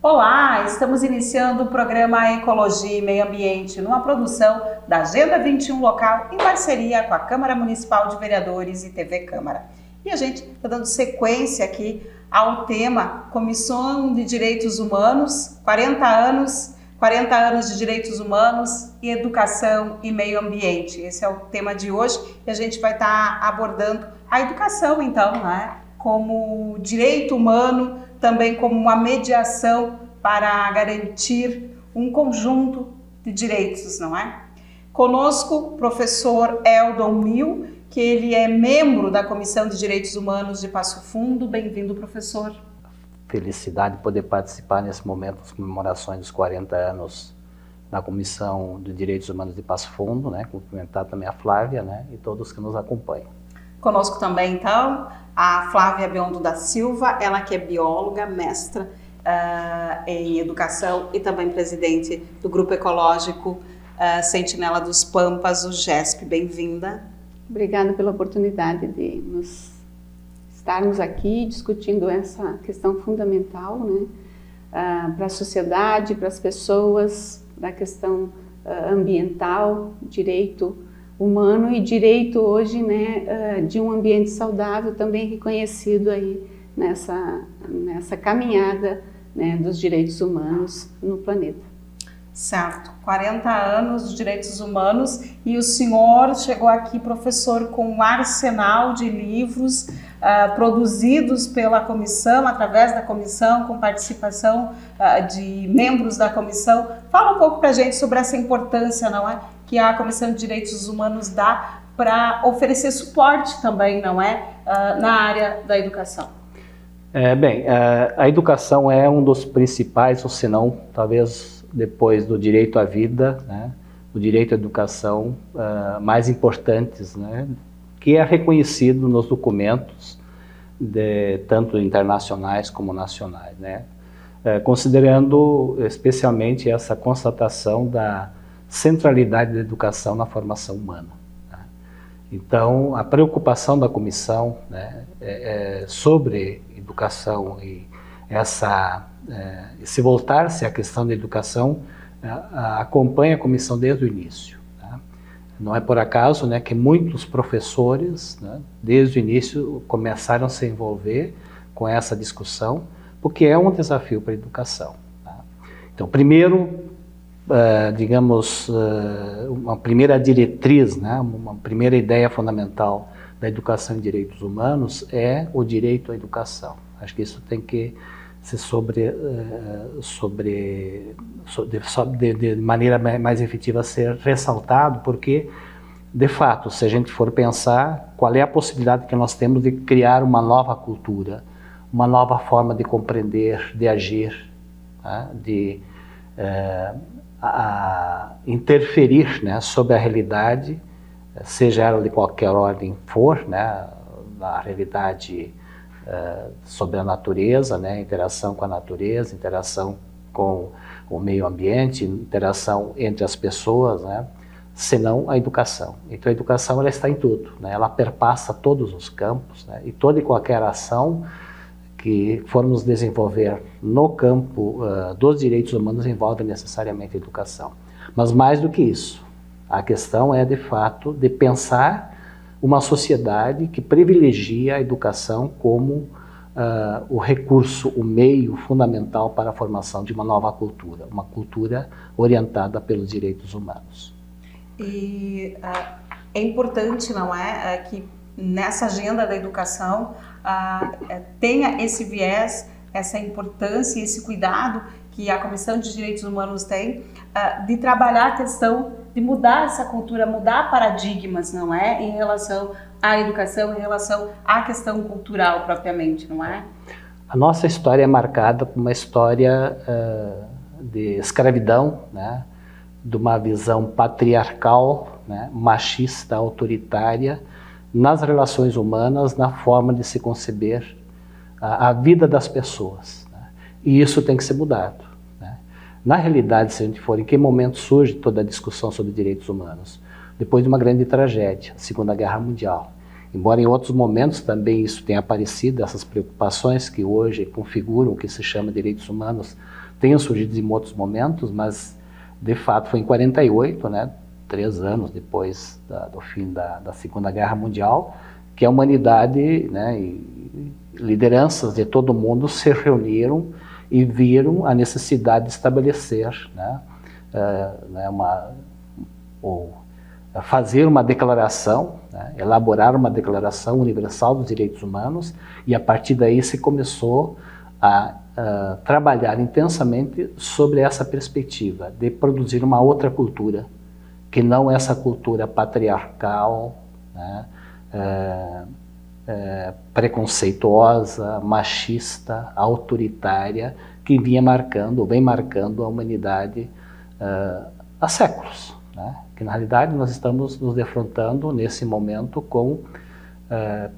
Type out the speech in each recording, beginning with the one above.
Olá, estamos iniciando o programa Ecologia e Meio Ambiente, numa produção da Agenda 21 Local, em parceria com a Câmara Municipal de Vereadores e TV Câmara. E a gente está dando sequência aqui ao tema Comissão de Direitos Humanos, 40 anos de Direitos Humanos e Educação e Meio Ambiente. Esse é o tema de hoje e a gente vai estar abordando a educação, então, né? Como direito humano, também como uma mediação para garantir um conjunto de direitos, não é? Conosco, o professor Eldon Mil, que ele é membro da Comissão de Direitos Humanos de Passo Fundo. Bem-vindo, professor. Felicidade de poder participar nesse momento das comemorações dos 40 anos da Comissão de Direitos Humanos de Passo Fundo, né? Cumprimentar também a Flávia, né? E todos que nos acompanham. Conosco também, então, a Flávia Biondo da Silva, ela que é bióloga, mestra em educação e também presidente do Grupo Ecológico Sentinela dos Pampas, o GESP. Bem-vinda. Obrigada pela oportunidade de estarmos aqui discutindo essa questão fundamental, né, para a sociedade, para as pessoas, da questão ambiental, direito humano e direito hoje, né, de um ambiente saudável, também reconhecido aí nessa caminhada, né, dos direitos humanos no planeta. Certo, 40 anos de direitos humanos e o senhor chegou aqui, professor, com um arsenal de livros produzidos pela comissão, através da comissão, com participação de membros da comissão. Fala um pouco para a gente sobre essa importância, não é, que a Comissão de Direitos Humanos dá para oferecer suporte também, não é, na área da educação. A educação é um dos principais, ou se não, talvez depois do direito à vida, né, o direito à educação mais importantes, né, que é reconhecido nos documentos, tanto internacionais como nacionais, né, considerando especialmente essa constatação da centralidade da educação na formação humana. Né. Então, a preocupação da comissão, né, sobre educação e se voltar-se à questão da educação, acompanha a comissão desde o início. Né? Não é por acaso, né, que muitos professores, né, desde o início, começaram a se envolver com essa discussão, porque é um desafio para a educação. Tá? Então, primeiro, digamos, uma primeira diretriz, né, uma primeira ideia fundamental da educação em direitos humanos é o direito à educação. Acho que isso tem que ser de maneira mais efetiva ser ressaltado, porque, de fato, se a gente for pensar qual é a possibilidade que nós temos de criar uma nova cultura, uma nova forma de compreender, de agir, tá? De interferir, né, sobre a realidade, seja ela de qualquer ordem for, né, a realidade sobre a natureza, né, interação com a natureza, interação com o meio ambiente, interação entre as pessoas, né, senão a educação. Então a educação ela está em tudo, né, ela perpassa todos os campos, né, e toda e qualquer ação que formos desenvolver no campo dos direitos humanos envolve necessariamente a educação. Mas mais do que isso, a questão é de fato de pensar uma sociedade que privilegia a educação como o recurso, o meio fundamental para a formação de uma nova cultura, uma cultura orientada pelos direitos humanos. E é importante, não é, que nessa agenda da educação tenha esse viés, essa importância e esse cuidado que a Comissão de Direitos Humanos tem de trabalhar a questão de mudar essa cultura, mudar paradigmas, não é? Em relação à educação, em relação à questão cultural propriamente, não é? A nossa história é marcada por uma história de escravidão, né? De uma visão patriarcal, né? Machista, autoritária, nas relações humanas, na forma de se conceber a vida das pessoas. Né? E isso tem que ser mudado. Na realidade, se a gente for, em que momento surge toda a discussão sobre direitos humanos? Depois de uma grande tragédia, a Segunda Guerra Mundial. Embora em outros momentos também isso tenha aparecido, essas preocupações que hoje configuram o que se chama direitos humanos tenham surgido em outros momentos, mas de fato foi em 48, né, 3 anos depois do fim da Segunda Guerra Mundial, que a humanidade, né, e lideranças de todo o mundo se reuniram e viram a necessidade de estabelecer, né, fazer uma declaração, né, elaborar uma declaração universal dos direitos humanos, e a partir daí se começou a trabalhar intensamente sobre essa perspectiva de produzir uma outra cultura, que não essa cultura patriarcal, né, preconceituosa, machista, autoritária, que vem marcando a humanidade há séculos, né? Que na realidade nós estamos nos defrontando nesse momento com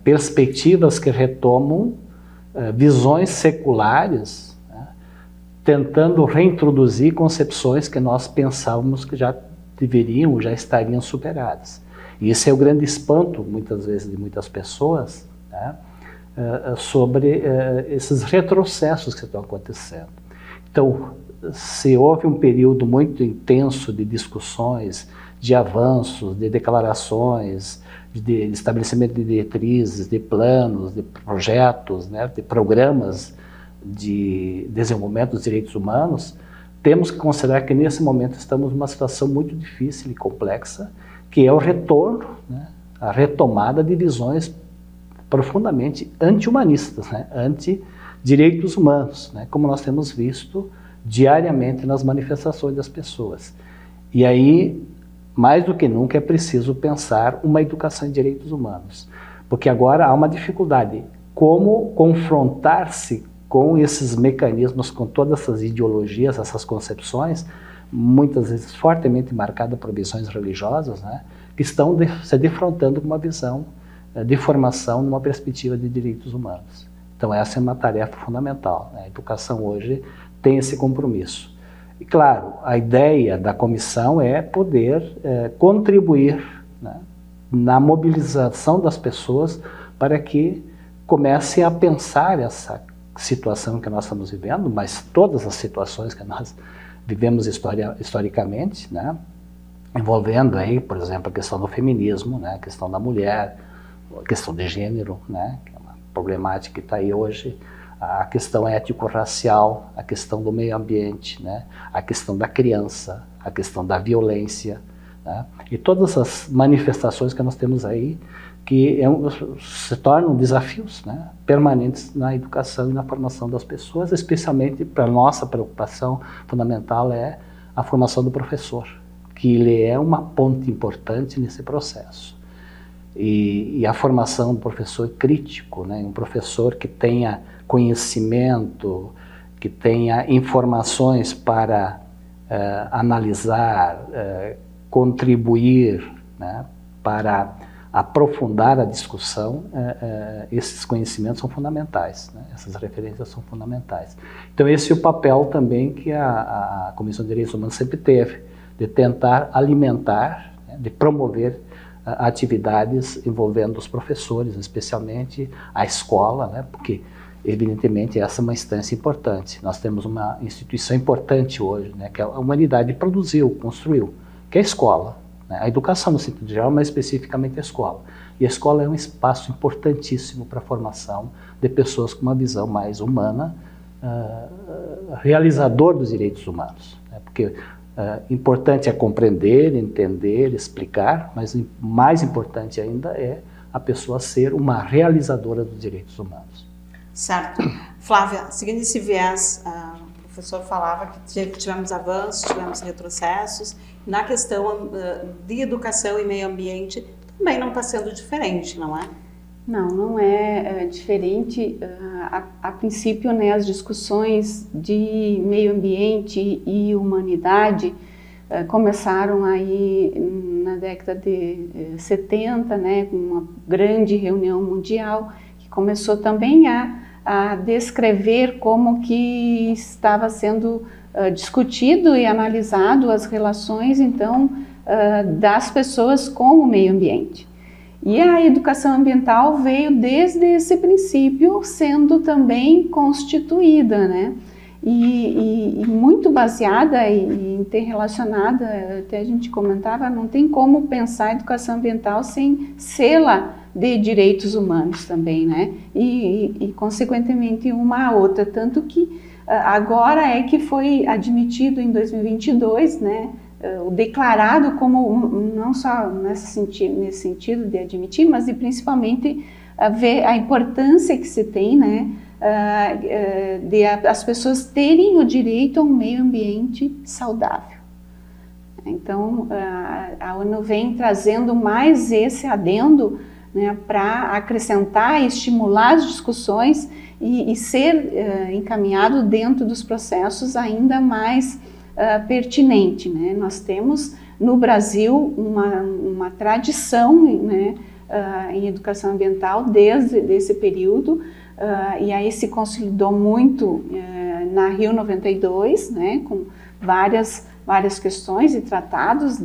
perspectivas que retomam visões seculares, né? Tentando reintroduzir concepções que nós pensávamos que já estariam superadas. E esse é o grande espanto, muitas vezes, de muitas pessoas, né, sobre esses retrocessos que estão acontecendo. Então, se houve um período muito intenso de discussões, de avanços, de declarações, de estabelecimento de diretrizes, de planos, de projetos, né, de programas de desenvolvimento dos direitos humanos, temos que considerar que nesse momento estamos numa situação muito difícil e complexa, que é o retorno, né, a retomada de visões profundamente anti-humanistas, né, anti-direitos humanos, né, como nós temos visto diariamente nas manifestações das pessoas. E aí, mais do que nunca, é preciso pensar uma educação em direitos humanos, porque agora há uma dificuldade. Como confrontar-se com esses mecanismos, com todas essas ideologias, essas concepções, muitas vezes fortemente marcadas por visões religiosas, né, que estão se defrontando com uma visão de formação numa perspectiva de direitos humanos. Então essa é uma tarefa fundamental, né? A educação hoje tem esse compromisso. E claro, a ideia da comissão é poder contribuir, né, na mobilização das pessoas para que comecem a pensar essa situação que nós estamos vivendo, mas todas as situações que nós vivemos historicamente, né, envolvendo aí, por exemplo, a questão do feminismo, né, a questão da mulher, a questão de gênero, né, que é uma problemática que está aí hoje, a questão ético-racial, a questão do meio ambiente, né, a questão da criança, a questão da violência, né, e todas as manifestações que nós temos aí que se tornam desafios, né, permanentes na educação e na formação das pessoas, especialmente para a nossa preocupação fundamental é a formação do professor, que ele é uma ponte importante nesse processo. E a formação do professor crítico, né, um professor que tenha conhecimento, que tenha informações para analisar, contribuir, né, para aprofundar a discussão, esses conhecimentos são fundamentais, né? Essas referências são fundamentais. Então esse é o papel também que a Comissão de Direitos Humanos sempre teve, de tentar alimentar, né, de promover atividades envolvendo os professores, especialmente a escola, né, porque evidentemente essa é uma instância importante. Nós temos uma instituição importante hoje, né, que a humanidade produziu, construiu, que é a escola. A educação no sentido geral, mas especificamente a escola. E a escola é um espaço importantíssimo para a formação de pessoas com uma visão mais humana, realizador dos direitos humanos. Né? Porque importante é compreender, entender, explicar, mas mais importante ainda é a pessoa ser uma realizadora dos direitos humanos. Certo. Flávia, seguindo esse viés, o professor falava que tivemos avanços, tivemos retrocessos. Na questão de educação e meio ambiente, também não está sendo diferente, não é? Não, não é diferente. A princípio, né, as discussões de meio ambiente e humanidade começaram aí na década de 70, né, com uma grande reunião mundial, que começou também a descrever como que estava sendo discutido e analisado as relações, então, das pessoas com o meio ambiente. E a educação ambiental veio desde esse princípio sendo também constituída, né? e muito baseada e interrelacionada, até a gente comentava, não tem como pensar a educação ambiental sem sê-la de direitos humanos também, né? E consequentemente uma a outra, tanto que agora é que foi admitido em 2022, né? O declarado como, não só nesse sentido de admitir, mas de principalmente ver a importância que se tem, né? De as pessoas terem o direito a um meio ambiente saudável. Então, a ONU vem trazendo mais esse adendo, né, para acrescentar e estimular as discussões e ser encaminhado dentro dos processos ainda mais pertinente, né? Nós temos no Brasil uma tradição, né, em educação ambiental desde esse período, e aí se consolidou muito na Rio 92, né, com várias questões e tratados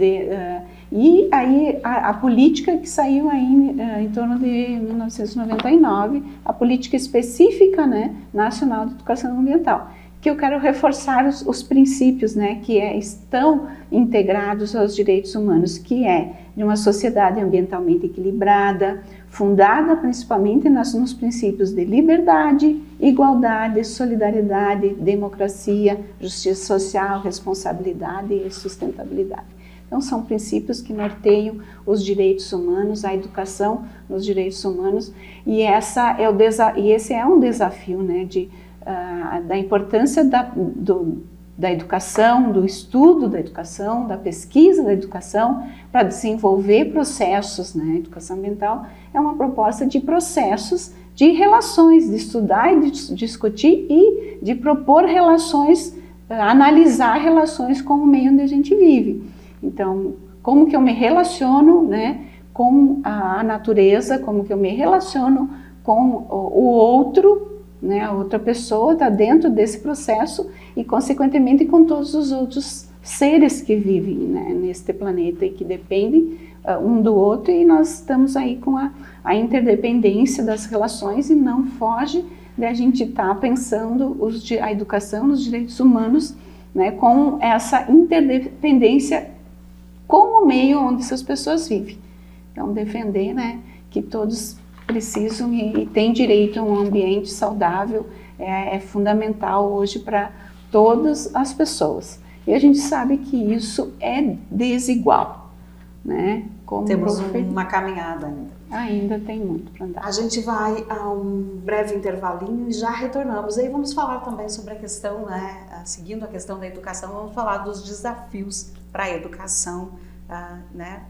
e aí a política que saiu aí em torno de 1999, a política específica, né, nacional de educação ambiental, que eu quero reforçar os princípios, né, que estão integrados aos direitos humanos, que é de uma sociedade ambientalmente equilibrada, fundada principalmente nos princípios de liberdade, igualdade, solidariedade, democracia, justiça social, responsabilidade e sustentabilidade. Então, são princípios que norteiam os direitos humanos, a educação nos direitos humanos, e esse é um desafio, né, da importância da educação, do estudo da educação, da pesquisa da educação, para desenvolver processos, né? A educação ambiental é uma proposta de processos de relações, de estudar e de discutir e de propor relações, analisar relações com o meio onde a gente vive. Então, como que eu me relaciono, né, com a natureza, como que eu me relaciono com o outro, né, a outra pessoa está dentro desse processo e, consequentemente, com todos os outros seres que vivem, né, neste planeta e que dependem um do outro, e nós estamos aí com a interdependência das relações e não foge de a gente estar pensando a educação nos direitos humanos, né, com essa interdependência com o meio onde essas pessoas vivem. Então, defender, né, que todos precisam e têm direito a um ambiente saudável é fundamental hoje para todas as pessoas. E a gente sabe que isso é desigual, né? Como temos uma caminhada ainda. Ainda tem muito para andar. A gente vai a um breve intervalinho e já retornamos. Aí vamos falar também sobre a questão, né, seguindo a questão da educação, vamos falar dos desafios para a educação, né,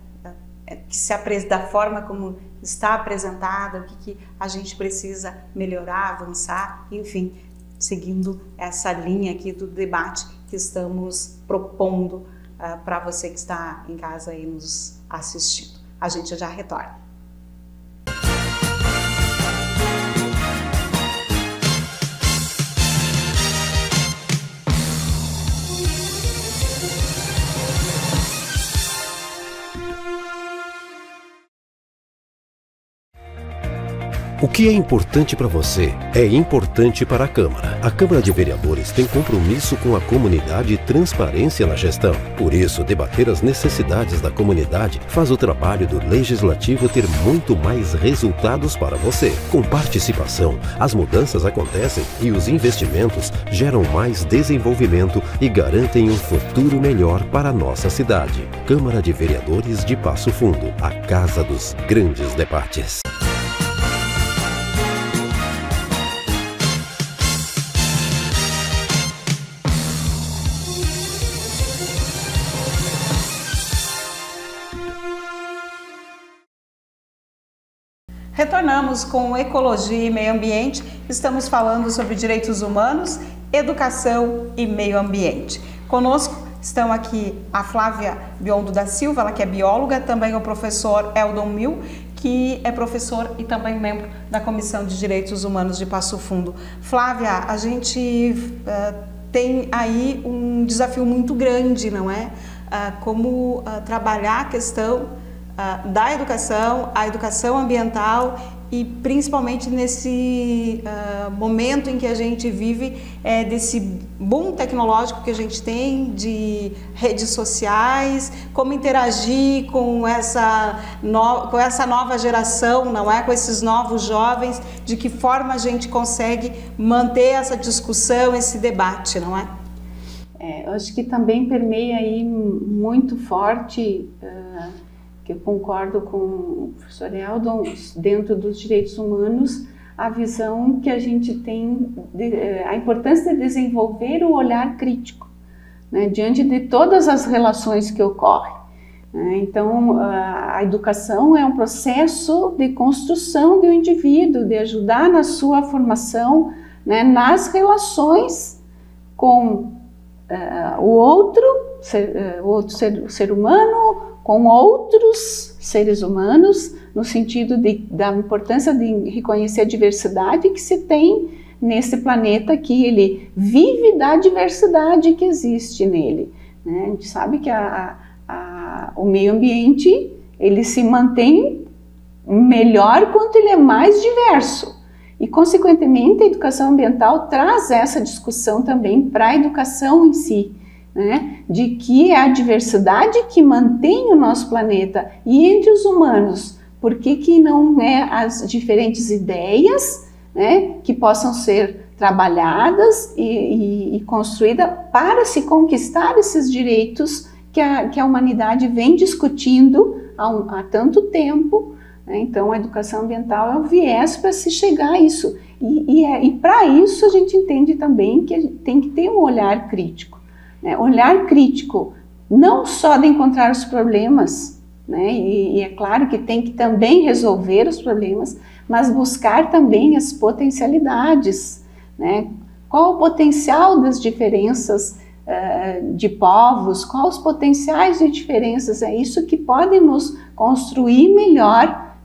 que se apresenta da forma como está apresentada, o que a gente precisa melhorar, avançar, enfim, seguindo essa linha aqui do debate que estamos propondo para você que está em casa aí nos assistindo. A gente já retorna. O que é importante para você é importante para a Câmara. A Câmara de Vereadores tem compromisso com a comunidade e transparência na gestão. Por isso, debater as necessidades da comunidade faz o trabalho do Legislativo ter muito mais resultados para você. Com participação, as mudanças acontecem e os investimentos geram mais desenvolvimento e garantem um futuro melhor para a nossa cidade. Câmara de Vereadores de Passo Fundo, a casa dos grandes debates. Retornamos com Ecologia e Meio Ambiente. Estamos falando sobre direitos humanos, educação e meio ambiente. Conosco estão aqui a Flávia Biondo da Silva, ela que é bióloga, também o professor Eldon Mil, que é professor e também membro da Comissão de Direitos Humanos de Passo Fundo. Flávia, a gente tem aí um desafio muito grande, não é? Como trabalhar a questão da educação, a educação ambiental e principalmente nesse momento em que a gente vive, desse boom tecnológico que a gente tem, de redes sociais, como interagir com essa nova geração, não é? Com esses novos jovens, de que forma a gente consegue manter essa discussão, esse debate, não é? Eu acho que também permeia aí muito forte, que eu concordo com o professor Eldon, dentro dos direitos humanos, a visão que a gente tem, a importância de desenvolver o olhar crítico, né, diante de todas as relações que ocorrem. Então, a educação é um processo de construção do indivíduo, de ajudar na sua formação, né, nas relações com o outro ser humano, com outros seres humanos, no sentido da importância de reconhecer a diversidade que se tem nesse planeta, que ele vive da diversidade que existe nele, né? A gente sabe que o meio ambiente, ele se mantém melhor quanto ele é mais diverso. E, consequentemente, a educação ambiental traz essa discussão também para a educação em si, né? De que é a diversidade que mantém o nosso planeta. E entre os humanos, por que não é as diferentes ideias, né, que possam ser trabalhadas e construídas para se conquistar esses direitos que a humanidade vem discutindo há tanto tempo, né? Então, a educação ambiental é um viés para se chegar a isso. E para isso a gente entende também que a gente tem que ter um olhar crítico. Olhar crítico, não só de encontrar os problemas, né? E é claro que tem que também resolver os problemas, mas buscar também as potencialidades, né? Qual o potencial das diferenças de povos, quais os potenciais de diferenças, é isso que pode nos construir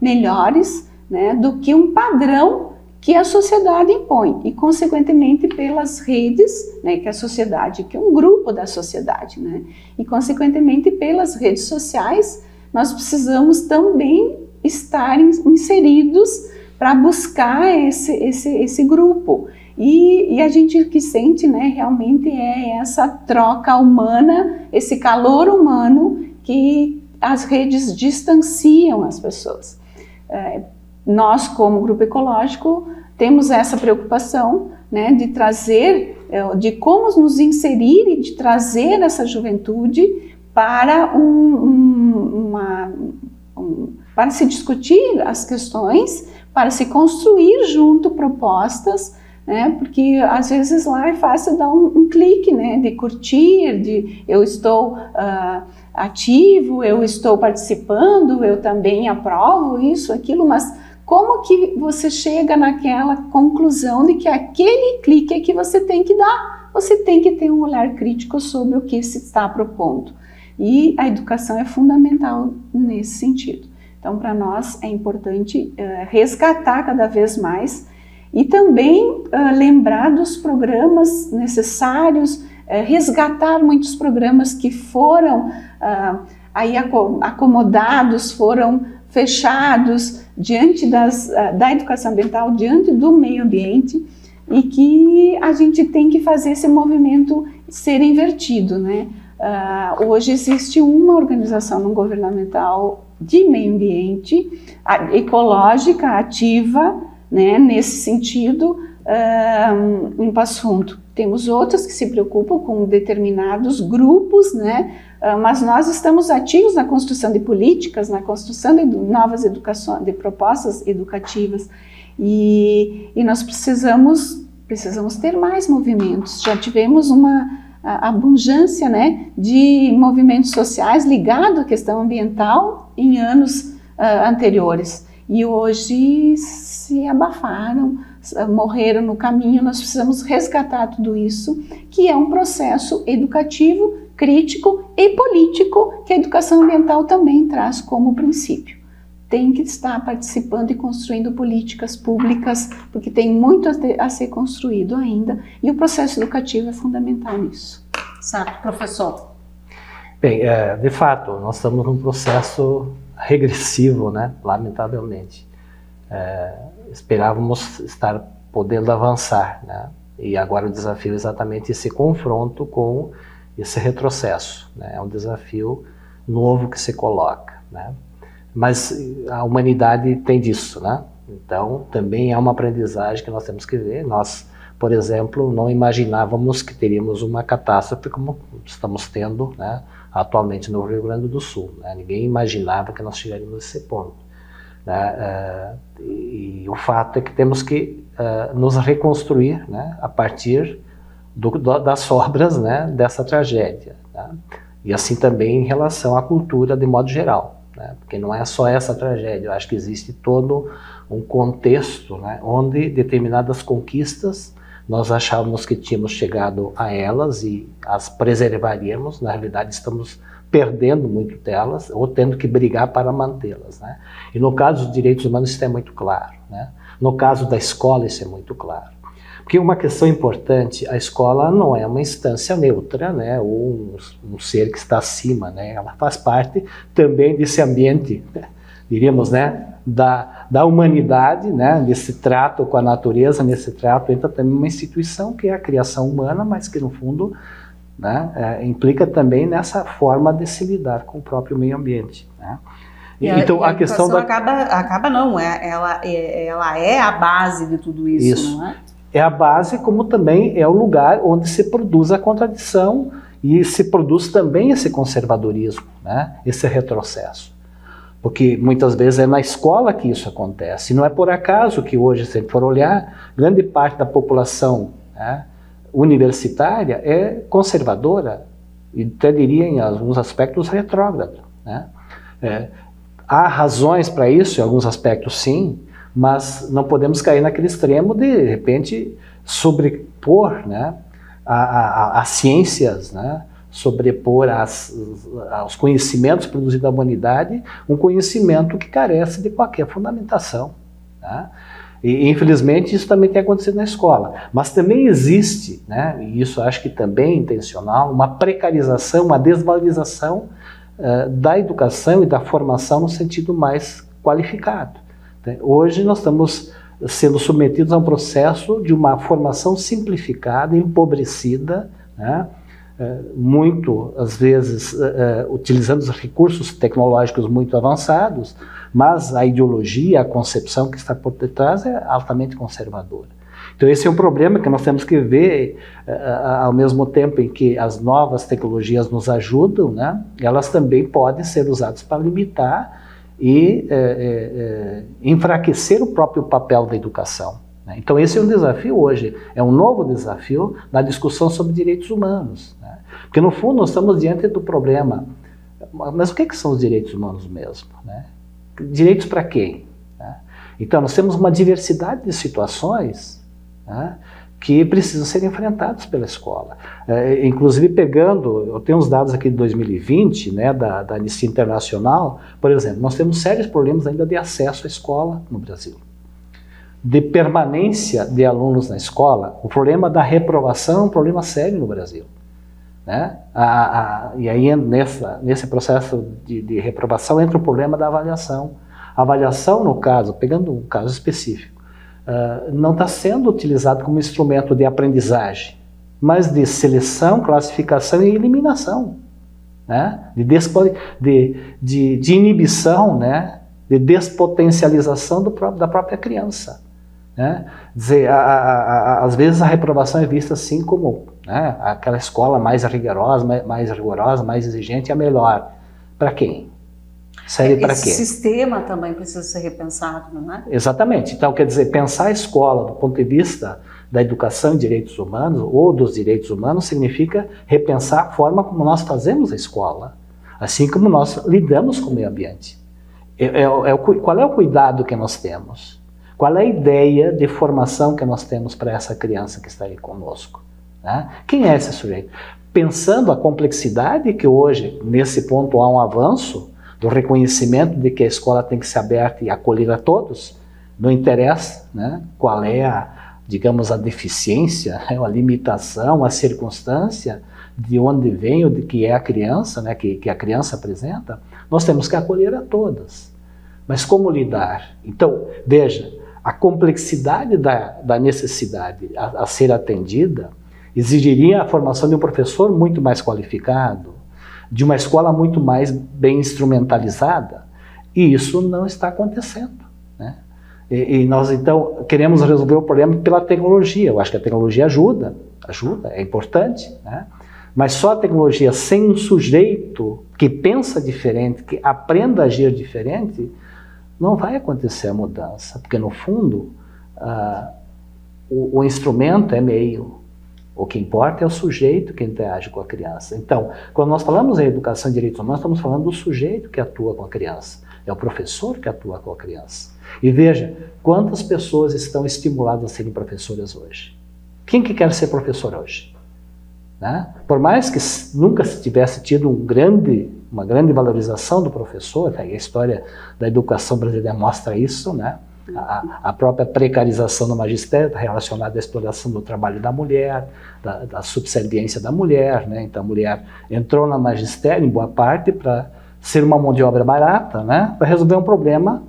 melhores, né, do que um padrão que a sociedade impõe, e consequentemente pelas redes, né, que a sociedade, que é um grupo da sociedade, né, e consequentemente pelas redes sociais, nós precisamos também estar inseridos para buscar esse grupo. E a gente que sente, né, realmente é essa troca humana, esse calor humano que as redes distanciam as pessoas. Nós, como grupo ecológico, temos essa preocupação, né, de trazer, de como nos inserir e de trazer essa juventude para para se discutir as questões, para se construir junto propostas, né, porque às vezes lá é fácil dar um clique, né, de curtir, de eu estou ativo, eu estou participando, eu também aprovo isso, aquilo, mas como que você chega naquela conclusão de que aquele clique é que você tem que dar? Você tem que ter um olhar crítico sobre o que se está propondo. E a educação é fundamental nesse sentido. Então, para nós é importante resgatar cada vez mais e também lembrar dos programas necessários, resgatar muitos programas que foram aí acomodados, foram fechados diante da educação ambiental, diante do meio ambiente, e que a gente tem que fazer esse movimento ser invertido, né? Hoje existe uma organização não governamental de meio ambiente, ecológica, ativa, né, nesse sentido, em Passo Fundo. Temos outras que se preocupam com determinados grupos, né, mas nós estamos ativos na construção de políticas, na construção de novas de propostas educativas, e nós precisamos ter mais movimentos. Já tivemos uma abundância, né, de movimentos sociais ligados à questão ambiental em anos anteriores, e hoje se abafaram, morreram no caminho. Nós precisamos resgatar tudo isso, que é um processo educativo, crítico e político, que a educação ambiental também traz como princípio. Tem que estar participando e construindo políticas públicas, porque tem muito a ser construído ainda, e o processo educativo é fundamental nisso. Certo, professor. Bem, de fato, nós estamos num processo regressivo, né? Lamentavelmente. esperávamos estar podendo avançar, né? E agora o desafio é exatamente esse confronto com esse retrocesso, né? É um desafio novo que se coloca, né? Mas a humanidade tem disso, né? Então também é uma aprendizagem que nós temos que ver. Nós, por exemplo, não imaginávamos que teríamos uma catástrofe como estamos tendo, né, atualmente no Rio Grande do Sul, né? Ninguém imaginava que nós chegaríamos a esse ponto, né? E o fato é que temos que nos reconstruir, né, a partir das sobras, né, dessa tragédia, né? E assim também em relação à cultura de modo geral, né? Porque não é só essa tragédia, eu acho que existe todo um contexto, né, onde determinadas conquistas nós achávamos que tínhamos chegado a elas e as preservaríamos. Na realidade estamos perdendo muito delas ou tendo que brigar para mantê-las, né? E no caso dos direitos humanos isso é muito claro, né? No caso da escola isso é muito claro. Porque uma questão importante, a escola não é uma instância neutra, né, ou um ser que está acima, né? Ela faz parte também desse ambiente, né, diríamos, né, da humanidade, né, nesse trato com a natureza, nesse trato entra também uma instituição que é a criação humana, mas que no fundo, né, implica também nessa forma de se lidar com o próprio meio ambiente, né? Então a questão acaba não, ela é a base de tudo isso, não é? É a base, como também é o lugar onde se produz a contradição e se produz também esse conservadorismo, né, esse retrocesso. Porque muitas vezes é na escola que isso acontece. E não é por acaso que hoje, se a gente for olhar, grande parte da população, né, universitária é conservadora e até diria em alguns aspectos retrógrada, né? Há razões para isso, em alguns aspectos sim, mas não podemos cair naquele extremo de repente, sobrepor, né, as ciências, né, sobrepor aos conhecimentos produzidos da humanidade, um conhecimento que carece de qualquer fundamentação, né? E infelizmente isso também tem acontecido na escola, mas também existe, né, e isso acho que também é intencional, uma precarização, uma desvalorização da educação e da formação no sentido mais qualificado. Hoje nós estamos sendo submetidos a um processo de uma formação simplificada, empobrecida, né? Muito, às vezes, utilizando os recursos tecnológicos muito avançados, mas a ideologia, a concepção que está por detrás é altamente conservadora. Então esse é um problema que nós temos que ver, ao mesmo tempo em que as novas tecnologias nos ajudam, né, elas também podem ser usadas para limitar e enfraquecer o próprio papel da educação, né? Então esse é um desafio hoje, é um novo desafio na discussão sobre direitos humanos, né? Porque no fundo nós estamos diante do problema, mas o que são os direitos humanos mesmo, né? Direitos para quem, né? Então nós temos uma diversidade de situações, né, que precisam ser enfrentados pela escola. Inclusive pegando, eu tenho uns dados aqui de 2020, né, da Anistia Internacional, por exemplo, nós temos sérios problemas ainda de acesso à escola no Brasil. De permanência de alunos na escola, o problema da reprovação é um problema sério no Brasil, né? E aí nesse processo de reprovação entra o problema da avaliação. A avaliação, no caso, pegando um caso específico, não está sendo utilizado como instrumento de aprendizagem, mas de seleção, classificação e eliminação, né? De inibição, né? De despotencialização da própria criança, né? Dizer, às vezes a reprovação é vista assim como, né, aquela escola mais rigorosa, mais exigente, é a melhor. Para quem? Serve para quê? Esse sistema também precisa ser repensado, não é? Exatamente. Então, quer dizer, pensar a escola do ponto de vista da educação e direitos humanos, ou dos direitos humanos, significa repensar a forma como nós fazemos a escola, assim como nós lidamos com o meio ambiente. Qual é o cuidado que nós temos? Qual é a ideia de formação que nós temos para essa criança que está aí conosco, né? Quem é esse sujeito? Pensando a complexidade que hoje, nesse ponto, há um avanço, do reconhecimento de que a escola tem que ser aberta e acolher a todos, não interessa, né, qual é digamos, a deficiência, a limitação, a circunstância, de onde vem ou de que é a criança, né, que a criança apresenta, nós temos que acolher a todas. Mas como lidar? Então, veja, a complexidade da necessidade a ser atendida exigiria a formação de um professor muito mais qualificado, de uma escola muito mais bem instrumentalizada, e isso não está acontecendo, né? E nós, então, queremos resolver o problema pela tecnologia. Eu acho que a tecnologia ajuda, é importante, né? Mas só a tecnologia sem um sujeito que pensa diferente, que aprenda a agir diferente, não vai acontecer a mudança, porque no fundo o instrumento é meio, o que importa é o sujeito que interage com a criança. Então, quando nós falamos em educação e direitos humanos, estamos falando do sujeito que atua com a criança, é o professor que atua com a criança. E veja, quantas pessoas estão estimuladas a serem professoras hoje? Quem que quer ser professor hoje? Né? Por mais que nunca se tivesse tido uma grande valorização do professor, a história da educação brasileira mostra isso, né? A própria precarização do magistério relacionada à exploração do trabalho da mulher, da subserviência da mulher, né? Então a mulher entrou no magistério em boa parte para ser uma mão de obra barata, né? Para resolver um problema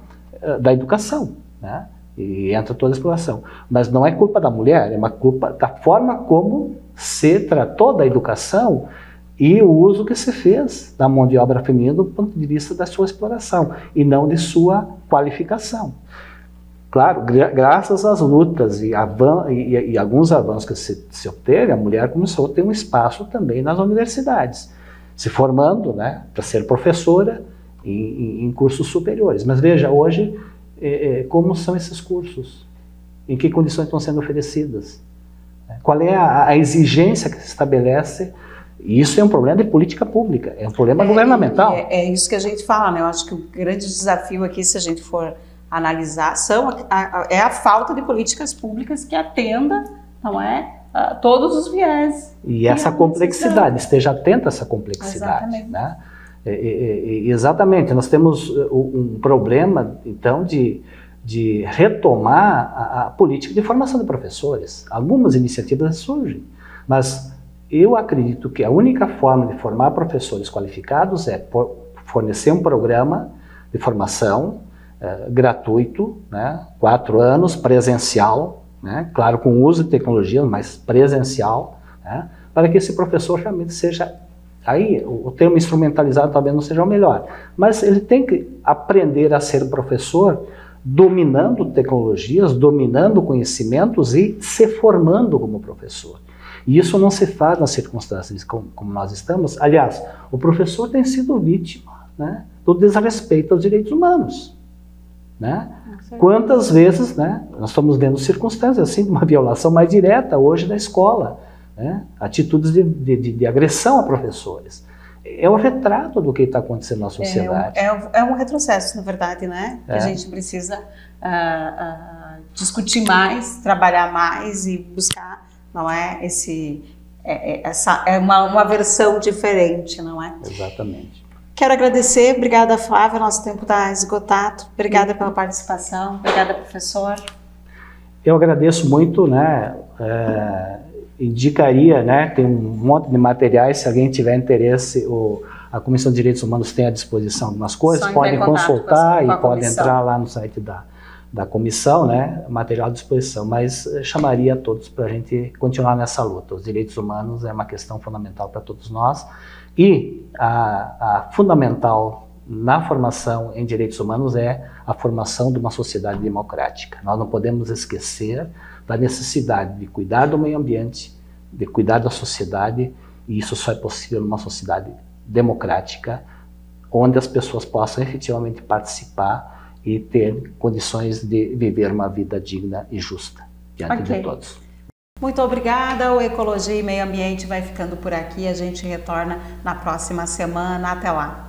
da educação, né? E entra toda a exploração. Mas não é culpa da mulher, é uma culpa da forma como se tratou da educação e o uso que se fez da mão de obra feminina do ponto de vista da sua exploração e não de sua qualificação. Claro, graças às lutas e alguns avanços que se obteve, a mulher começou a ter um espaço também nas universidades, se formando, né, para ser professora em cursos superiores. Mas veja, hoje, como são esses cursos? Em que condições estão sendo oferecidas? Qual é a exigência que se estabelece? E isso é um problema de política pública, é um problema governamental. É isso que a gente fala, né? Eu acho que o grande desafio aqui, se a gente for analisar, é a falta de políticas públicas que atenda, não é, todos os viés. E essa complexidade, esteja atento a essa complexidade. Exatamente. Né? Exatamente, nós temos um problema, então, de retomar a política de formação de professores. Algumas iniciativas surgem, mas eu acredito que a única forma de formar professores qualificados é fornecer um programa de formação gratuito, né, 4 anos, presencial, né, claro, com uso de tecnologia, mas presencial, né, para que esse professor realmente seja, aí o termo instrumentalizado talvez não seja o melhor, mas ele tem que aprender a ser professor dominando tecnologias, dominando conhecimentos e se formando como professor. E isso não se faz nas circunstâncias como nós estamos. Aliás, o professor tem sido vítima, né, do desrespeito aos direitos humanos. Né? Quantas vezes, né, nós estamos vendo circunstâncias assim, de uma violação mais direta hoje da escola, né? Atitudes de agressão a professores. É o retrato do que está acontecendo na sociedade. É um retrocesso, na verdade, né? Que a gente precisa discutir mais, trabalhar mais e buscar, não é, uma versão diferente, não é? Exatamente. Quero agradecer, obrigada Flávia, nosso tempo está esgotado, obrigada pela participação, obrigada professor. Eu agradeço muito, né, indicaria, né, tem um monte de materiais, se alguém tiver interesse, a Comissão de Direitos Humanos tem à disposição algumas coisas, podem consultar e podem entrar lá no site da comissão, né, material à disposição, mas chamaria a todos para a gente continuar nessa luta. Os direitos humanos é uma questão fundamental para todos nós. E a fundamental na formação em direitos humanos é a formação de uma sociedade democrática. Nós não podemos esquecer da necessidade de cuidar do meio ambiente, de cuidar da sociedade, e isso só é possível numa sociedade democrática, onde as pessoas possam efetivamente participar e ter condições de viver uma vida digna e justa diante de todos. Muito obrigada, o Ecologia e Meio Ambiente vai ficando por aqui, a gente retorna na próxima semana, até lá.